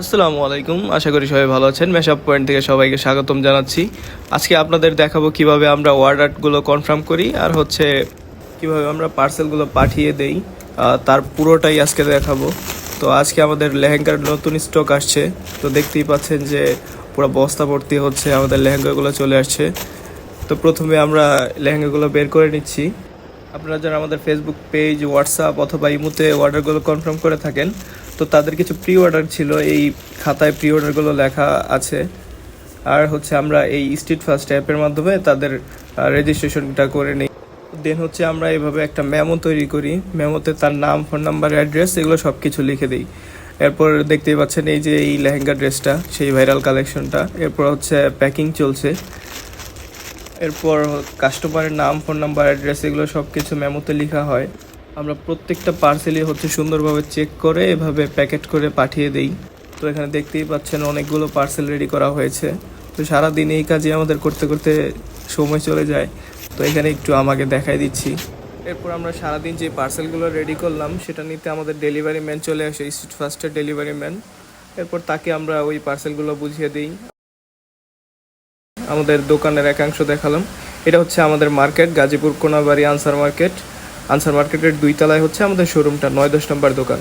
আসসালামু আলাইকুম, আশা করি সবাই ভালো আছেন। মেশআপ পয়েন্ট থেকে সবাইকে স্বাগতম জানাচ্ছি। আজকে আপনাদের দেখাবো কিভাবে আমরা অর্ডারগুলো কনফার্ম করি আর কিভাবে আমরা পার্সেলগুলো পাঠিয়ে দেই, তার পুরোটাই আজকে দেখাবো। তো আজকে আমাদের লেহেঙ্গার নতুন স্টক আসছে, তো দেখতেই পাচ্ছেন যে পুরো বস্তা ভর্তি হচ্ছে, আমাদের লেহেঙ্গাগুলো চলে আসছে। তো প্রথমে আমরা লেহেঙ্গাগুলো বের করে নিচ্ছি। আপনারা যারা আমাদের ফেসবুক পেজ, হোয়াটসঅ্যাপ অথবা ইমোতে অর্ডারগুলো কনফার্ম করে থাকেন, তো তাদের কিছু প্রি অর্ডার ছিল, এই খাতায় প্রি অর্ডারগুলো লেখা আছে। আর আমরা এই স্ট্রিট ফার্স্ট অ্যাপের মাধ্যমে তাদের রেজিস্ট্রেশনটা করে নিই। দেন আমরা এইভাবে একটা মেমো তৈরি করি, মেমোতে তার নাম, ফোন নাম্বার, অ্যাড্রেস এগুলো সব কিছু লিখে দিই। এরপর দেখতেই পাচ্ছেন এই যে এই লেহেঙ্গা ড্রেসটা, সেই ভাইরাল কালেকশনটা। এরপর প্যাকিং চলছে। এরপর কাস্টমারের নাম, ফোন নাম্বার, অ্যাড্রেস এগুলো সব কিছু মেমোতে লেখা হয়। আমরা প্রত্যেকটা পার্সেলই সুন্দরভাবে চেক করে এভাবে প্যাকেট করে পাঠিয়ে দেই। তো এখানে দেখতেই পাচ্ছেন অনেকগুলো পার্সেল রেডি করা হয়েছে। তো সারাদিন এই কাজে আমাদের করতে করতে সময় চলে যায়। তো এখানে একটু আমাকে দেখাই দিচ্ছি। এরপর আমরা সারাদিন যে পার্সেলগুলো রেডি করলাম সেটা নিতে আমাদের ডেলিভারি ম্যান চলে আসে, স্ট্রিট ফার্স্টের ডেলিভারি ম্যান। এরপর তাকে আমরা ওই পার্সেলগুলো বুঝিয়ে দিই। আমাদের দোকানের একাংশ দেখালাম। এটা আমাদের market, Gazipur Konabari answer market. Answer মার্কেটের 2 তলায় আমাদের শোরুমটা, 9-10 নম্বর দোকান।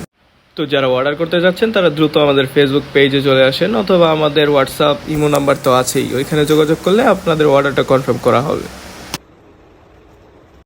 তো যারা অর্ডার করতে যাচ্ছেন তারা দ্রুত আমাদের ফেসবুক পেজে চলে আসেন, অথবা আমাদের হোয়াটসঅ্যাপ, ইমো নাম্বার তো আছেই, ওইখানে যোগাযোগ করলে আপনাদের অর্ডারটা কনফার্ম করা হবে।